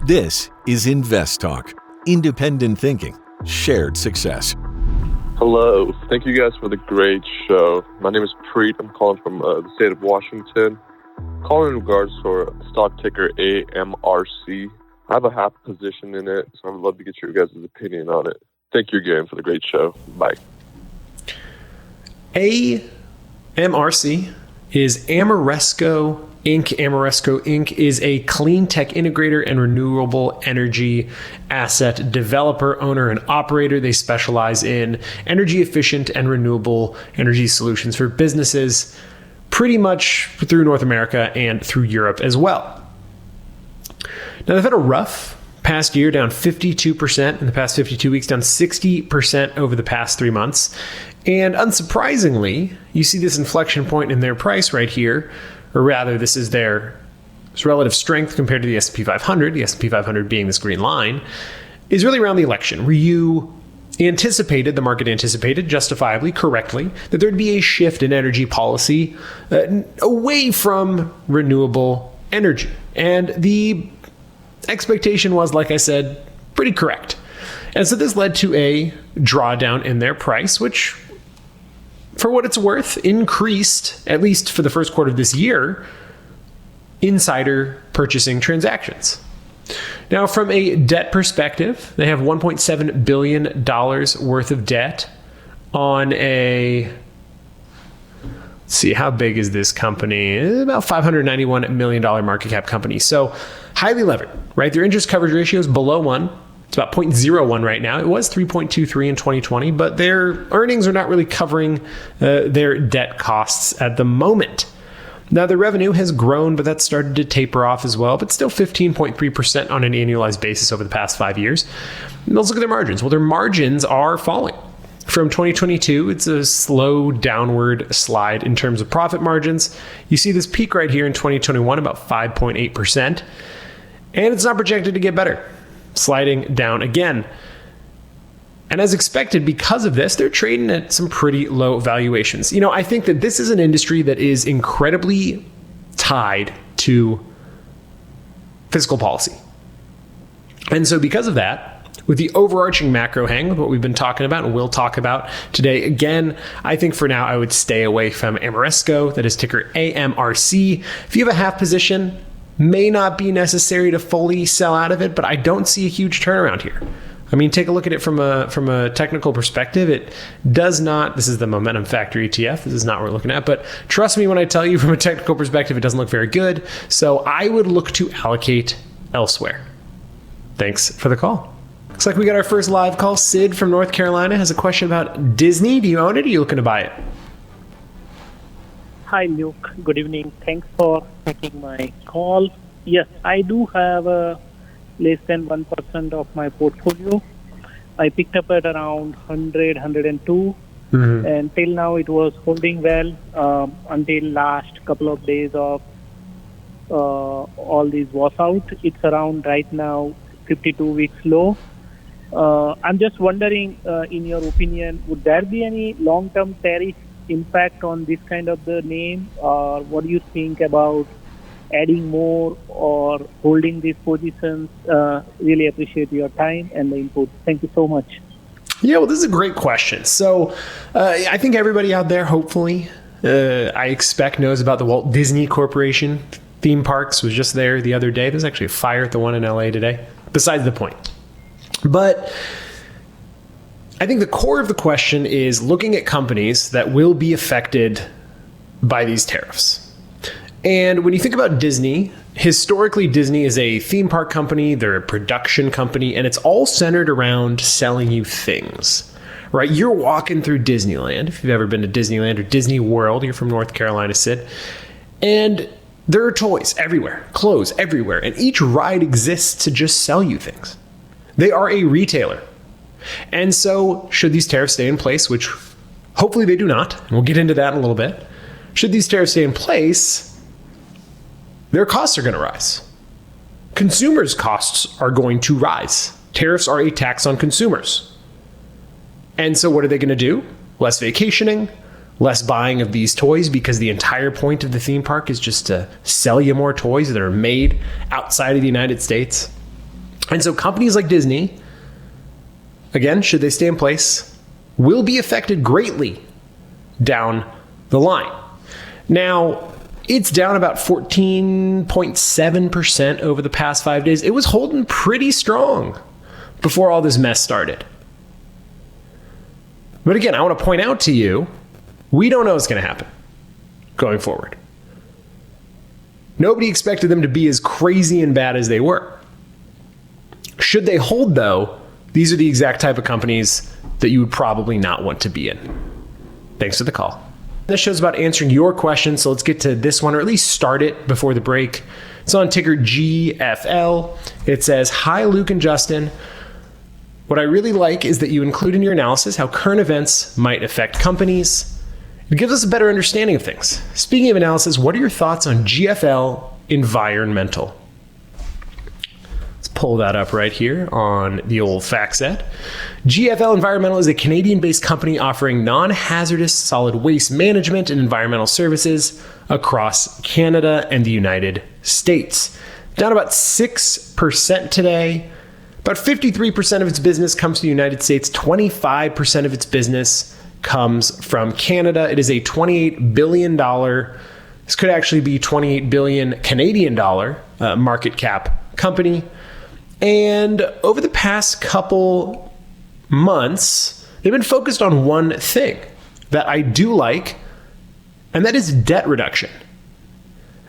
This is InvestTalk. Independent thinking, shared success. Hello. Thank you guys for the great show. My name is Preet. I'm calling from the state of Washington. Calling in regards to stock ticker AMRC. I have a half position in it, so I would love to get your guys' opinion on it. Thank you again for the great show. Bye. AMRC is Ameresco Inc. Ameresco Inc. is a clean tech integrator and renewable energy asset developer, owner, and operator. They specialize in energy efficient and renewable energy solutions for businesses pretty much through North America and through Europe as well. Now, they've had a rough past year, down 52% in the past 52 weeks, down 60% over the past 3 months. And unsurprisingly, you see this inflection point in their price right here, or rather, this is their relative strength compared to the S&P 500, the S&P 500 being this green line, is really around the election, where you anticipated, the market anticipated, justifiably, correctly, that there'd be a shift in energy policy away from renewable energy. And the expectation was, like I said, pretty correct. And so this led to a drawdown in their price, which, for what it's worth, increased, at least for the first quarter of this year, insider purchasing transactions. Now, from a debt perspective, they have $1.7 billion worth of debt on a, let's see, how big is this company? About $591 million market cap company. So highly levered, right? Their interest coverage ratio is below 1. It's about 0.01 right now. It was 3.23 in 2020, but their earnings are not really covering their debt costs at the moment. Now, their revenue has grown, but that's started to taper off as well, but still 15.3% on an annualized basis over the past 5 years. And let's look at their margins. Well, their margins are falling. From 2022, it's a slow downward slide in terms of profit margins. You see this peak right here in 2021, about 5.8%, and it's not projected to get better, sliding down again. And as expected, because of this, they're trading at some pretty low valuations. You know, I think that this is an industry that is incredibly tied to fiscal policy. And so because of that, with the overarching macro hang, with what we've been talking about and will talk about today, again, I think for now I would stay away from Ameresco, that is ticker AMRC. If you have a half position, may not be necessary to fully sell out of it, but I don't see a huge turnaround here. I mean, take a look at it from a technical perspective. It does not, this is the Momentum Factor ETF. This is not what we're looking at, but trust me when I tell you from a technical perspective, it doesn't look very good. So I would look to allocate elsewhere. Thanks for the call. Looks like we got our first live call. Sid from North Carolina has a question about Disney. Do you own it or are you looking to buy it? Hi, Luke. Good evening. Thanks for taking my call. Yes, I do have less than 1% of my portfolio. I picked up at around 100, 102. And till now it was holding well until last couple of days of all these washout. It's around right now 52 weeks low. I'm just wondering, in your opinion, would there be any long-term tariff impact on this kind of the name, or what do you think about adding more or holding these positions? Really appreciate your time and the input. Thank you so much. Yeah, well, this is a great question. So I think everybody out there, hopefully, I expect knows about the Walt Disney Corporation theme parks. Was just there the other day. There's actually a fire at the one in LA today. Besides the point. But I think the core of the question is looking at companies that will be affected by these tariffs. And when you think about Disney, historically Disney is a theme park company, they're a production company, and it's all centered around selling you things, right? You're walking through Disneyland, if you've ever been to Disneyland or Disney World, you're from North Carolina, Sid, and there are toys everywhere, clothes everywhere, and each ride exists to just sell you things. They are a retailer. And so should these tariffs stay in place, which hopefully they do not, and we'll get into that in a little bit, should these tariffs stay in place, their costs are going to rise. Consumers' costs are going to rise. Tariffs are a tax on consumers. And so what are they going to do? Less vacationing, less buying of these toys, because the entire point of the theme park is just to sell you more toys that are made outside of the United States. And so companies like Disney, again, should they stay in place, will be affected greatly down the line. Now, it's down about 14.7% over the past 5 days. It was holding pretty strong before all this mess started. But again, I want to point out to you, we don't know what's going to happen going forward. Nobody expected them to be as crazy and bad as they were. Should they hold, though, these are the exact type of companies that you would probably not want to be in. Thanks for the call. This show's about answering your questions, so let's get to this one, or at least start it before the break. It's on ticker GFL. It says, "Hi, Luke and Justin. What I really like is that you include in your analysis how current events might affect companies. It gives us a better understanding of things. Speaking of analysis, what are your thoughts on GFL Environmental?" Let's pull that up right here on the old FactSet. GFL Environmental is a Canadian-based company offering non-hazardous solid waste management and environmental services across Canada and the United States. Down about 6% today. About 53% of its business comes to the United States. 25% of its business comes from Canada. It is a $28 billion, this could actually be 28 billion Canadian dollar market cap company. And over the past couple months, they've been focused on one thing that I do like, and that is debt reduction.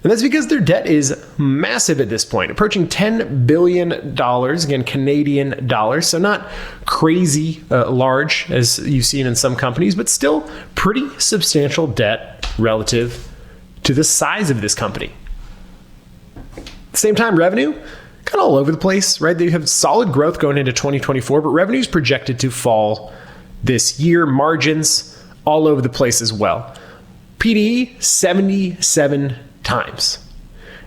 And that's because their debt is massive at this point, approaching $10 billion, again, Canadian dollars. So not crazy large as you've seen in some companies, but still pretty substantial debt relative to the size of this company. At the same time, revenue, kind of all over the place, right? They have solid growth going into 2024, but revenue is projected to fall this year. Margins all over the place as well. PDE, 77 times.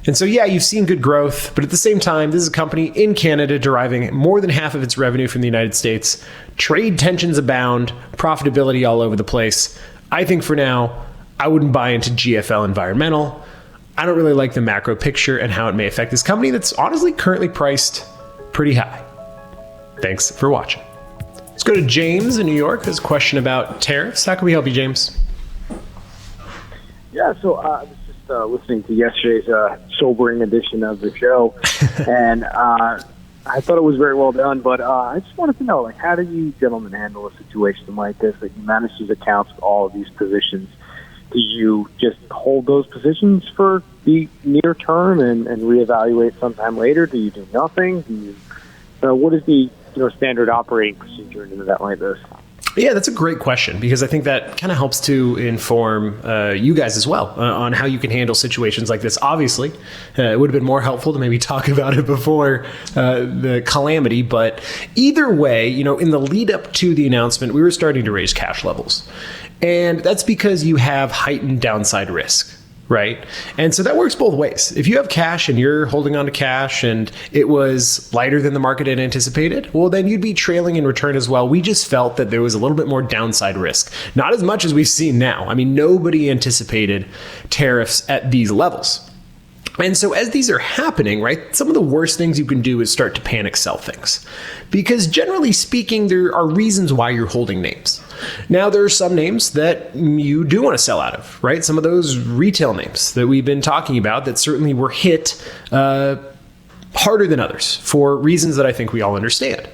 And so, yeah, you've seen good growth, but at the same time, this is a company in Canada deriving more than half of its revenue from the United States. Trade tensions abound, profitability all over the place. I think for now, I wouldn't buy into GFL Environmental. I don't really like the macro picture and how it may affect this company that's honestly currently priced pretty high. Thanks for watching. Let's go to James in New York. There's a question about tariffs. How can we help you, James? Yeah, so I was just listening to yesterday's sobering edition of the show, and I thought it was very well done, but I just wanted to know, like, how do you gentlemen handle a situation like this, that you manage these accounts with all of these positions? Do you just hold those positions for the near term and reevaluate sometime later? Do you do nothing? Do you, what is the standard operating procedure in an event like this? Yeah, that's a great question, because I think that kind of helps to inform you guys as well on how you can handle situations like this. Obviously, it would have been more helpful to maybe talk about it before the calamity. But either way, in the lead up to the announcement, we were starting to raise cash levels. And that's because you have heightened downside risk, right? And so that works both ways. If you have cash and you're holding on to cash and it was lighter than the market had anticipated, well, then you'd be trailing in return as well. We just felt that there was a little bit more downside risk. Not as much as we've seen now. I mean, nobody anticipated tariffs at these levels. And so as these are happening, right, some of the worst things you can do is start to panic sell things. Because generally speaking, there are reasons why you're holding names. Now, there are some names that you do want to sell out of, right? Some of those retail names that we've been talking about that certainly were hit harder than others for reasons that I think we all understand.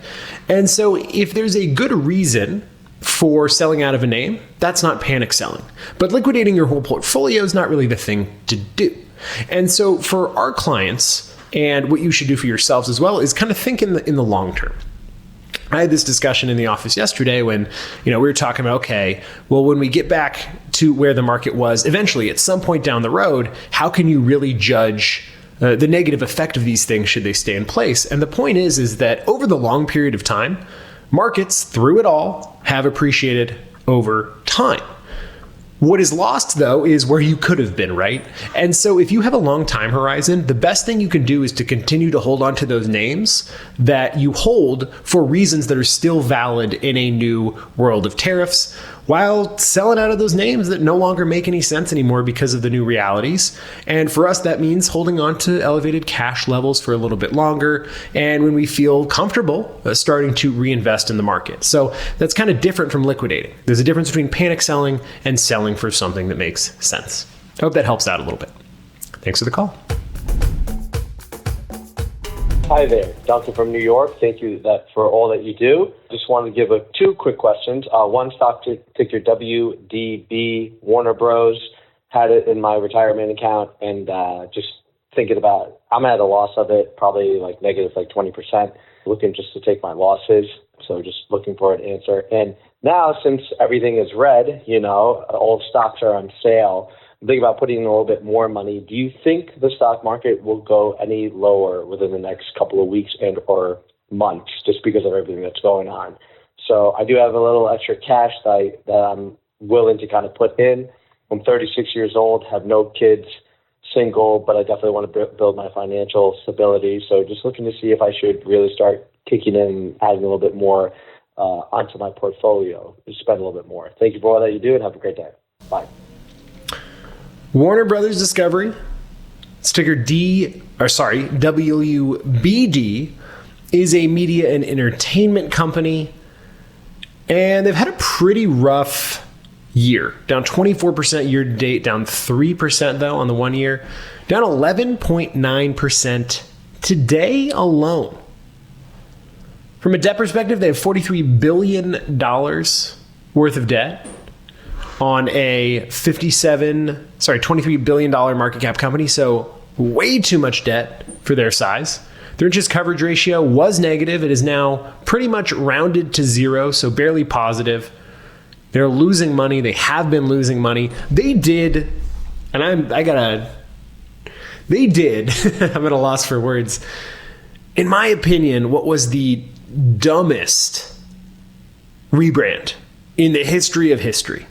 And so if there's a good reason for selling out of a name, that's not panic selling. But liquidating your whole portfolio is not really the thing to do. And so for our clients, and what you should do for yourselves as well, is kind of think in the long term. I had this discussion in the office yesterday when, we were talking about, okay, well, when we get back to where the market was, eventually at some point down the road, how can you really judge the negative effect of these things should they stay in place? And the point is that over the long period of time, markets through it all have appreciated over time. What is lost, though, is where you could have been, right? And so if you have a long time horizon, the best thing you can do is to continue to hold on to those names that you hold for reasons that are still valid in a new world of tariffs. while selling out of those names that no longer make any sense anymore because of the new realities. And for us, that means holding on to elevated cash levels for a little bit longer. And when we feel comfortable, starting to reinvest in the market. So that's kind of different from liquidating. There's a difference between panic selling and selling for something that makes sense. I hope that helps out a little bit. Thanks for the call. Hi there, Duncan from New York. Thank you for all that you do. Just wanted to give two quick questions. One, stock ticker WDB, Warner Bros. Had it in my retirement account, and just thinking about, I'm at a loss of it, probably like negative 20%, looking just to take my losses. So just looking for an answer. And now, since everything is red, all stocks are on sale, I'm thinking about putting in a little bit more money. Do you think the stock market will go any lower within the next couple of weeks and or months just because of everything that's going on? So I do have a little extra cash that I'm willing to kind of put in. I'm 36 years old, have no kids, single, but I definitely want to build my financial stability. So just looking to see if I should really start kicking in, adding a little bit more onto my portfolio, to spend a little bit more. Thank you for all that you do, and have a great day. Bye. Warner Brothers Discovery, it's ticker WBD, is a media and entertainment company, and they've had a pretty rough year. Down 24% year to date, down 3% though on the 1 year, down 11.9% today alone. From a debt perspective, they have $43 billion worth of debt on a $23 billion market cap company. So way too much debt for their size. Their interest coverage ratio was negative. It is now pretty much rounded to zero, so barely positive. They're losing money. They have been losing money. They did, and I'm at a loss for words. In my opinion, what was the dumbest rebrand in the history of history,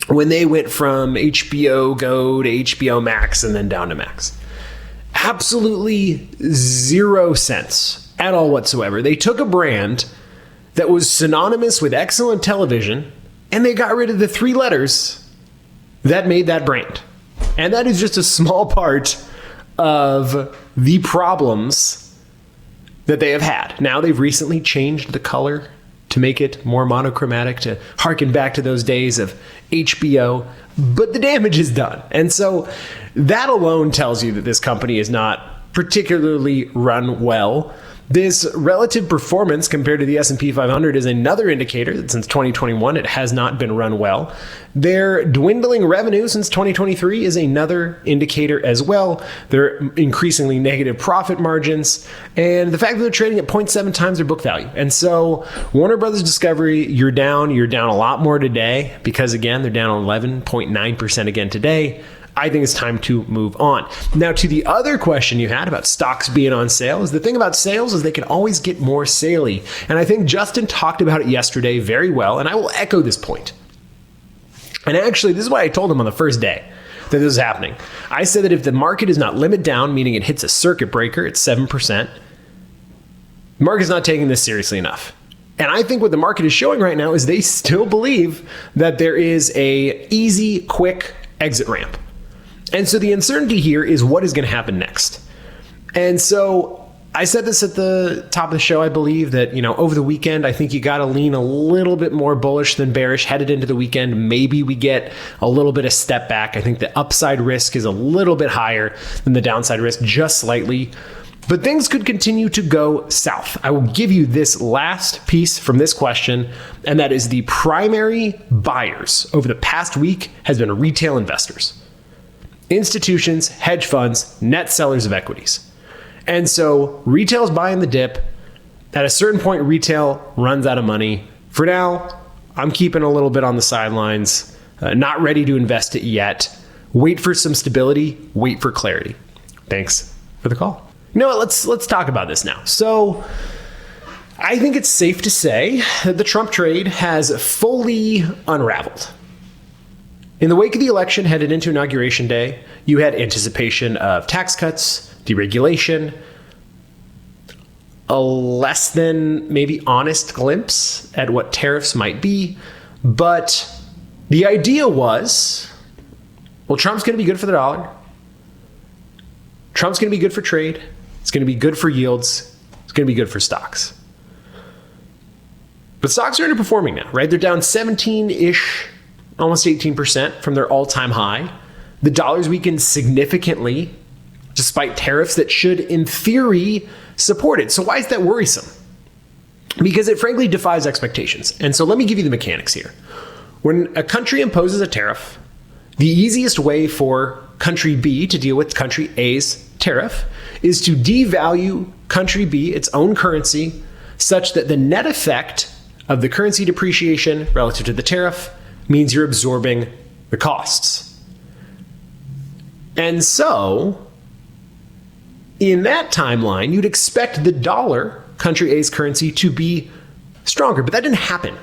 when they went from HBO Go to HBO Max and then down to Max. Absolutely 0 sense at all whatsoever. They took a brand that was synonymous with excellent television and they got rid of the 3 letters that made that brand. And that is just a small part of the problems that they have had. Now they've recently changed the color to make it more monochromatic, to harken back to those days of HBO, but the damage is done. And so that alone tells you that this company is not particularly run well. This relative performance compared to the S&P 500 is another indicator that since 2021, it has not been run well. Their dwindling revenue since 2023 is another indicator as well. Their increasingly negative profit margins and the fact that they're trading at 0.7 times their book value. And so Warner Brothers Discovery, you're down a lot more today because again, they're down 11.9% again today. I think it's time to move on. Now, to the other question you had about stocks being on sale, is the thing about sales is they can always get more saley. And I think Justin talked about it yesterday very well, and I will echo this point. And actually, this is why I told him on the first day that this is happening. I said that if the market is not limit down, meaning it hits a circuit breaker at 7%, the market's not taking this seriously enough. And I think what the market is showing right now is they still believe that there is a easy, quick exit ramp. And so the uncertainty here is what is going to happen next. And so I said this at the top of the show, I believe that, over the weekend, I think you got to lean a little bit more bullish than bearish headed into the weekend. Maybe we get a little bit of step back. I think the upside risk is a little bit higher than the downside risk, just slightly. But things could continue to go south. I will give you this last piece from this question, and that is the primary buyers over the past week has been retail investors. Institutions, hedge funds, net sellers of equities. And so retail's buying the dip. At a certain point, retail runs out of money. For now, I'm keeping a little bit on the sidelines, not ready to invest it yet. Wait for some stability, wait for clarity. Thanks for the call. You know what, let's talk about this now. So I think it's safe to say that the Trump trade has fully unraveled. In the wake of the election headed into Inauguration Day, you had anticipation of tax cuts, deregulation, a less than maybe honest glimpse at what tariffs might be, But the idea was, well, Trump's going to be good for the dollar. Trump's going to be good for trade. It's going to be good for yields. It's going to be good for stocks. But stocks are underperforming now, right? They're down 17-ish, almost 18% from their all-time high. The dollar's weakened significantly, despite tariffs that should, in theory, support it. So why is that worrisome? Because it frankly defies expectations. And so let me give you the mechanics here. When a country imposes a tariff, the easiest way for country B to deal with country A's tariff is to devalue country B, its own currency, such that the net effect of the currency depreciation relative to the tariff means you're absorbing the costs. And so, in that timeline, you'd expect the dollar, country A's currency, to be stronger. But that didn't happen.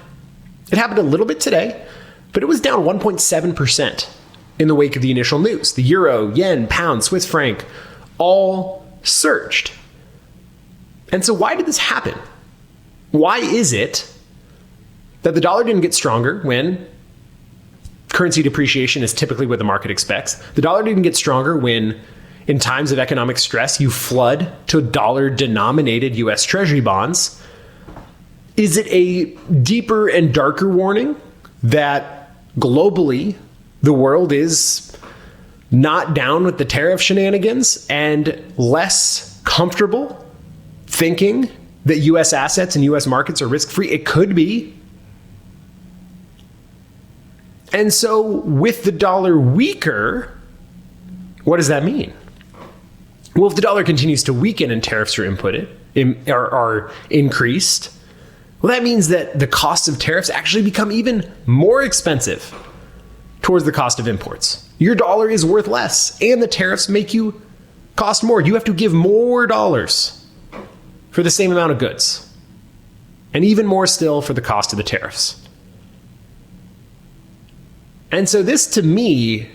It happened a little bit today, but it was down 1.7% in the wake of the initial news. The euro, yen, pound, Swiss franc all surged. And so why did this happen? Why is it that the dollar didn't get stronger when currency depreciation is typically what the market expects? The dollar didn't get stronger when, in times of economic stress, you flood to dollar-denominated U.S. Treasury bonds. Is it a deeper and darker warning that globally the world is not down with the tariff shenanigans and less comfortable thinking that U.S. assets and U.S. markets are risk-free? It could be. And so with the dollar weaker, what does that mean? Well, if the dollar continues to weaken and tariffs are are increased, well, that means that the cost of tariffs actually become even more expensive towards the cost of imports. Your dollar is worth less, and the tariffs make you cost more. You have to give more dollars for the same amount of goods, and even more still for the cost of the tariffs. And so this, to me,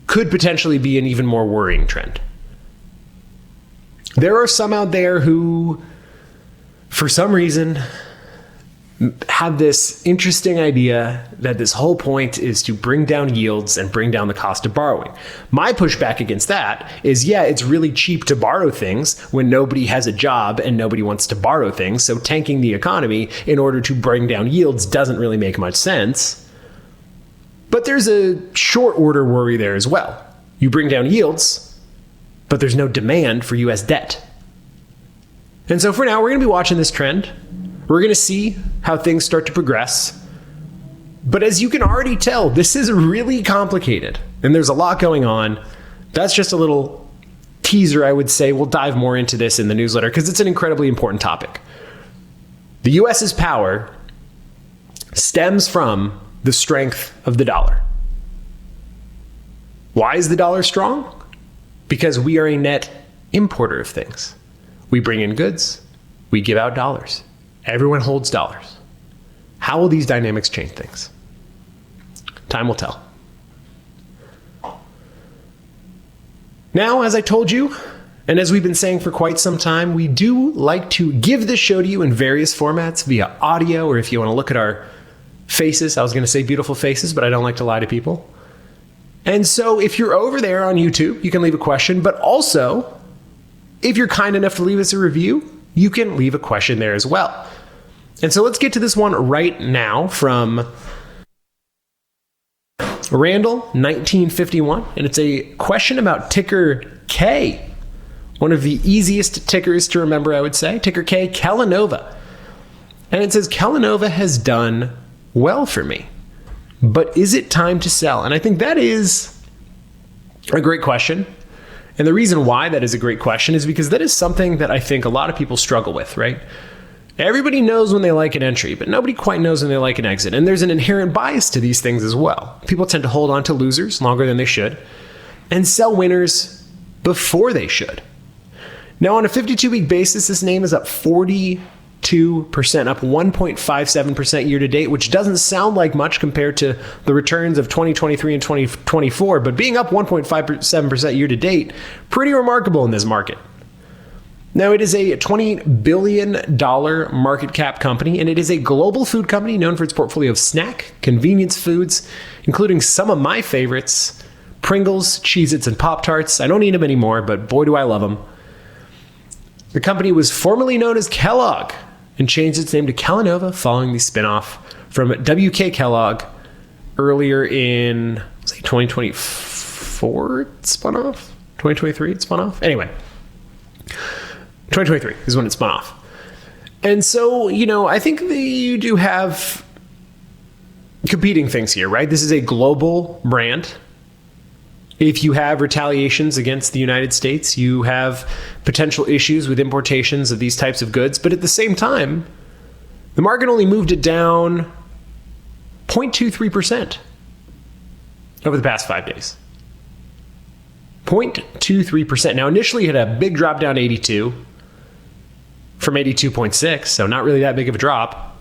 could potentially be an even more worrying trend. There are some out there who, for some reason, have this interesting idea that this whole point is to bring down yields and bring down the cost of borrowing. My pushback against that is, yeah, it's really cheap to borrow things when nobody has a job and nobody wants to borrow things. So tanking the economy in order to bring down yields doesn't really make much sense. But there's a short order worry there as well. You bring down yields, but there's no demand for U.S. debt. And so for now, we're going to be watching this trend. We're going to see how things start to progress. But as you can already tell, this is really complicated, and there's a lot going on. That's just a little teaser, I would say. We'll dive more into this in the newsletter because it's an incredibly important topic. The U.S.'s power stems from the strength of the dollar. Why is the dollar strong? Because we are a net importer of things. We bring in goods, we give out dollars. Everyone holds dollars. How will these dynamics change things? Time will tell. Now, as I told you, and as we've been saying for quite some time, we do like to give this show to you in various formats via audio, or if you want to look at our faces. I was going to say beautiful faces, but I don't like to lie to people. And so if you're over there on YouTube, you can leave a question, but also if you're kind enough to leave us a review, you can leave a question there as well. And so let's get to this one right now from Randall, 1951. And it's a question about ticker K. One of the easiest tickers to remember, I would say. Ticker K, Kellanova. And it says, Kellanova has done well for me, but is it time to sell? And I think that is a great question. And the reason why that is a great question is because that is something that I think a lot of people struggle with, right? Everybody knows when they like an entry, but nobody quite knows when they like an exit. And there's an inherent bias to these things as well. People tend to hold on to losers longer than they should and sell winners before they should. Now, on a 52-week basis, this name is up 42%, up 1.57% year to date, which doesn't sound like much compared to the returns of 2023 and 2024, but being up 1.57% year to date, pretty remarkable in this market. Now, it is a $20 billion market cap company, and it is a global food company known for its portfolio of snack, convenience foods, including some of my favorites, Pringles, Cheez-Its, and Pop-Tarts. I don't eat them anymore, but boy, do I love them. The company was formerly known as Kellogg and changed its name to Kellanova following the spinoff from WK Kellogg earlier in 2024 it spun off? 2023 it spun off? Anyway, 2023 is when it spun off. And so, I think that you do have competing things here, right? This is a global brand. If you have retaliations against the United States, you have potential issues with importations of these types of goods. But at the same time, the market only moved it down 0.23% over the past 5 days. 0.23%. Now, initially, it had a big drop down to 82 from 82.6, so not really that big of a drop.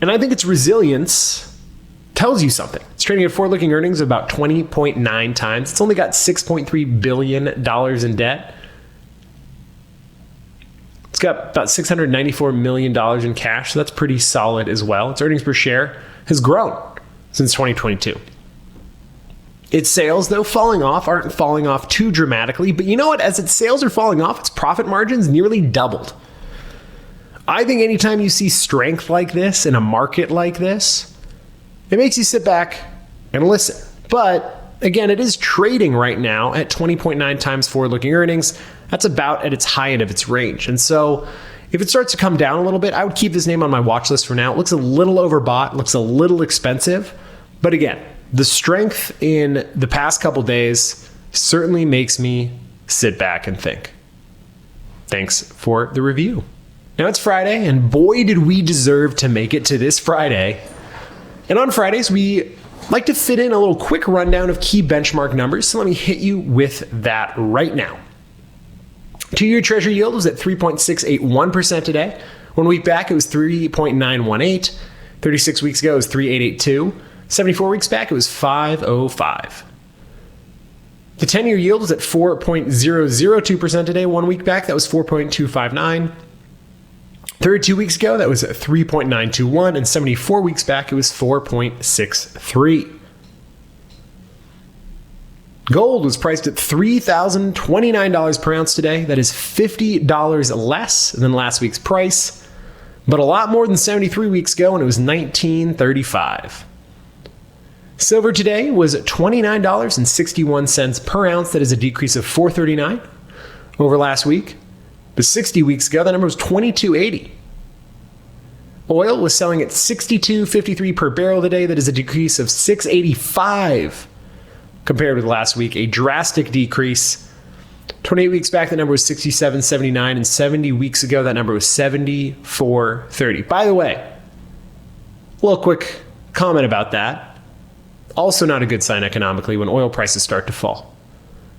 And I think its resilience tells you something. It's trading at forward-looking earnings of about 20.9 times. It's only got $6.3 billion in debt. It's got about $694 million in cash, so that's pretty solid as well. Its earnings per share has grown since 2022. Its sales, though aren't falling off too dramatically, but you know what? As its sales are falling off, its profit margins nearly doubled. I think anytime you see strength like this in a market like this, it makes you sit back and listen. But again, it is trading right now at 20.9 times forward-looking earnings. That's about at its high end of its range. And so if it starts to come down a little bit, I would keep this name on my watch list for now. It looks a little overbought, looks a little expensive. But again, the strength in the past couple days certainly makes me sit back and think. Thanks for the review. Now it's Friday, and boy, did we deserve to make it to this Friday. And on Fridays, we like to fit in a little quick rundown of key benchmark numbers. So let me hit you with that right now. 2-year Treasury yield was at 3.681% today. 1 week back, it was 3.918. 36 weeks ago, it was 3.882. 74 weeks back, it was 5.05. The 10-year yield was at 4.002% today. 1 week back, that was 4.259. 32 weeks ago, that was 3.921, and 74 weeks back, it was 4.63. Gold was priced at $3,029 per ounce today. That is $50 less than last week's price, but a lot more than 73 weeks ago, when it was $19.35. Silver today was $29.61 per ounce. That is a decrease of $4.39 over last week. But 60 weeks ago, that number was $22.80. Oil was selling at $62.53 per barrel today. That is a decrease of $6.85 compared with last week, a drastic decrease. 28 weeks back, that number was $67.79, and 70 weeks ago, that number was $74.30. By the way, a little quick comment about that. Also not a good sign economically when oil prices start to fall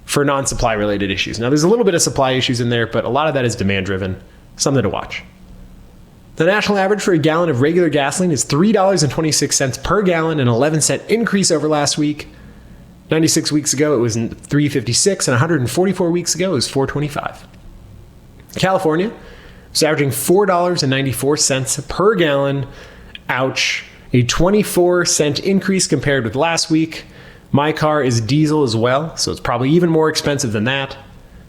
for non-supply related issues. Now, there's a little bit of supply issues in there, but a lot of that is demand driven. Something to watch. The national average for a gallon of regular gasoline is $3.26 per gallon, an 11-cent increase over last week. 96 weeks ago, it was $3.56, and 144 weeks ago, it was $4.25. California was averaging $4.94 per gallon. Ouch. A 24-cent increase compared with last week. My car is diesel as well, so it's probably even more expensive than that.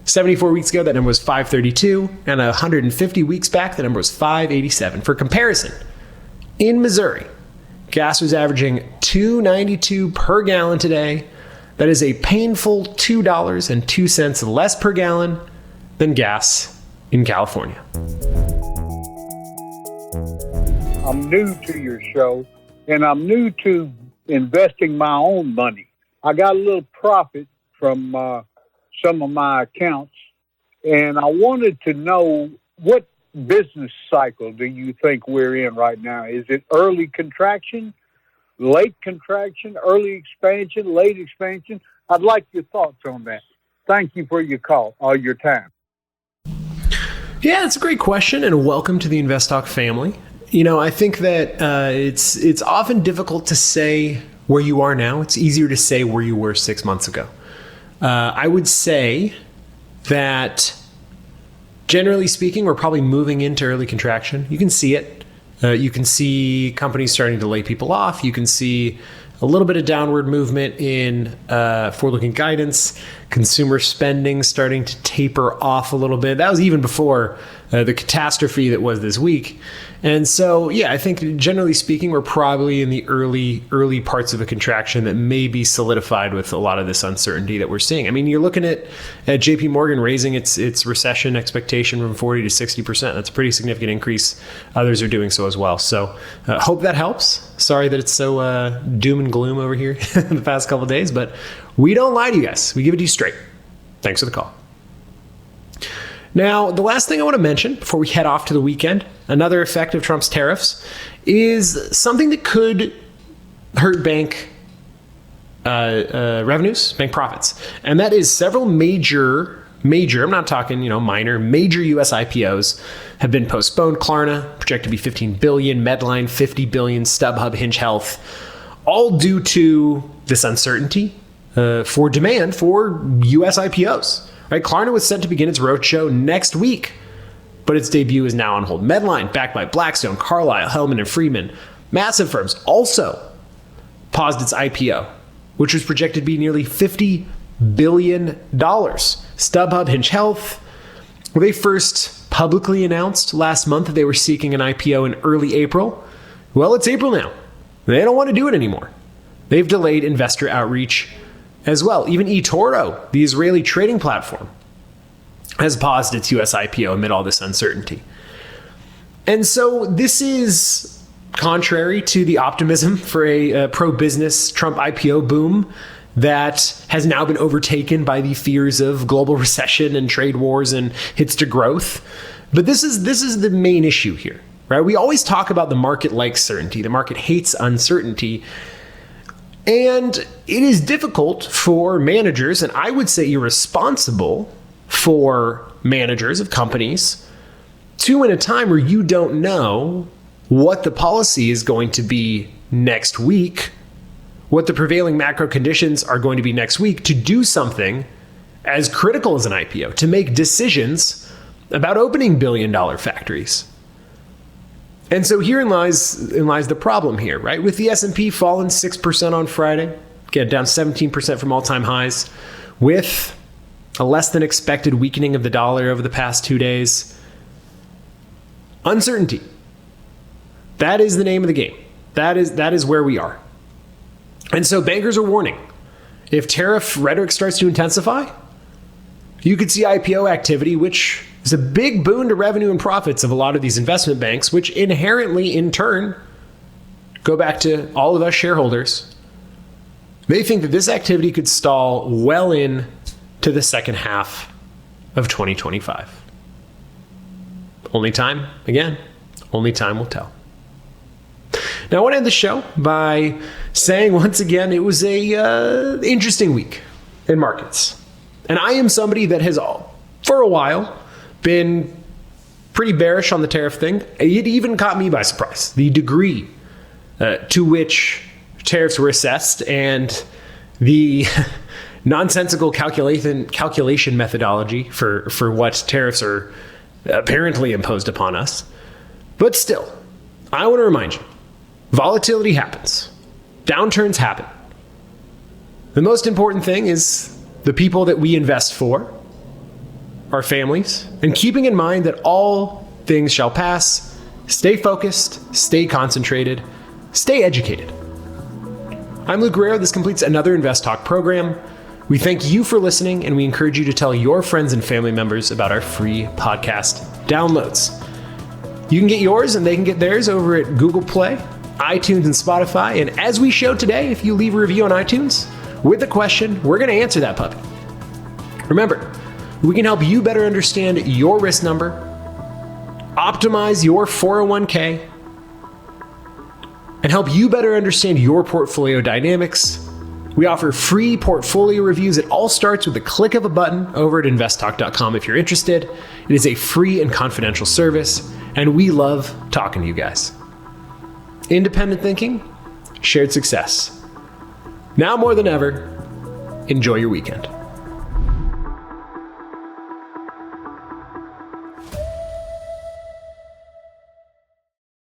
74 weeks ago, that number was $5.32, and 150 weeks back, the number was $5.87. For comparison, in Missouri, gas was averaging $2.92 per gallon today. That is a painful $2.02 less per gallon than gas in California. I'm new to your show, and I'm new to investing my own money. I got a little profit from some of my accounts, and I wanted to know, what business cycle do you think we're in right now? Is it early contraction, late contraction, early expansion, late expansion? I'd like your thoughts on that. Thank you for your call or your time. Yeah, it's a great question, and welcome to the InvestTalk family. You know, I think that it's often difficult to say where you are now. It's easier to say where you were 6 months ago. I would say that Generally speaking, we're probably moving into early contraction. You can see it. You can see companies starting to lay people off. You can see a little bit of downward movement in forward-looking guidance, consumer spending starting to taper off a little bit. That was even before the catastrophe that was this week. And so, yeah, I think generally speaking, we're probably in the early parts of a contraction that may be solidified with a lot of this uncertainty that we're seeing. I mean, you're looking at JP Morgan raising its recession expectation from 40 to 60%. That's a pretty significant increase. Others are doing so as well. So hope that helps. Sorry that it's so doom and gloom over here the past couple of days, but we don't lie to you guys. We give it to you straight. Thanks for the call. Now, the last thing I want to mention before we head off to the weekend, another effect of Trump's tariffs, is something that could hurt bank revenues, bank profits. And that is several major, I'm not talking, minor, major US IPOs have been postponed. Klarna, projected to be $15 billion, Medline, $50 billion, StubHub, Hinge Health, all due to this uncertainty for demand for US IPOs. Right? Klarna was set to begin its roadshow next week, but its debut is now on hold. Medline, backed by Blackstone, Carlyle, Hellman & Friedman, massive firms, also paused its IPO, which was projected to be nearly $50 billion. StubHub, Hinge Health, well, they first publicly announced last month that they were seeking an IPO in early April. Well, it's April now. They don't want to do it anymore. They've delayed investor outreach as well. Even eToro, the Israeli trading platform, has paused its US IPO amid all this uncertainty. And so this is contrary to the optimism for a pro-business Trump IPO boom that has now been overtaken by the fears of global recession and trade wars and hits to growth. But this is the main issue here, right? We always talk about the market likes certainty. The market hates uncertainty. And it is difficult for managers, and I would say irresponsible for managers of companies, to in a time where you don't know what the policy is going to be next week, what the prevailing macro conditions are going to be next week, to do something as critical as an IPO, to make decisions about opening billion-dollar factories. And so herein lies the problem here, right? With the S&P falling 6% on Friday, again, down 17% from all-time highs, with a less than expected weakening of the dollar over the past 2 days. Uncertainty. That is the name of the game. That is where we are. And so bankers are warning, if tariff rhetoric starts to intensify, you could see IPO activity, which is a big boon to revenue and profits of a lot of these investment banks, which inherently, in turn, go back to all of us shareholders. They think that this activity could stall well in to the second half of 2025. Only time will tell. Now, I want to end the show by saying once again, it was a interesting week in markets. And I am somebody that has, for a while, been pretty bearish on the tariff thing. It even caught me by surprise, the degree to which tariffs were assessed and the nonsensical calculation methodology for what tariffs are apparently imposed upon us. But still, I want to remind you, volatility happens. Downturns happen. The most important thing is the people that we invest for, our families, and keeping in mind that all things shall pass. Stay focused, stay concentrated, stay educated. I'm Luke Guerrero. This completes another InvestTalk program. We thank you for listening, and we encourage you to tell your friends and family members about our free podcast downloads. You can get yours and they can get theirs over at Google Play, iTunes, and Spotify. And as we showed today, if you leave a review on iTunes with a question, we're going to answer that puppy. Remember, we can help you better understand your risk number, optimize your 401k, and help you better understand your portfolio dynamics. We offer free portfolio reviews. It all starts with the click of a button over at investtalk.com if you're interested. It is a free and confidential service, and we love talking to you guys. Independent thinking, shared success. Now more than ever, enjoy your weekend.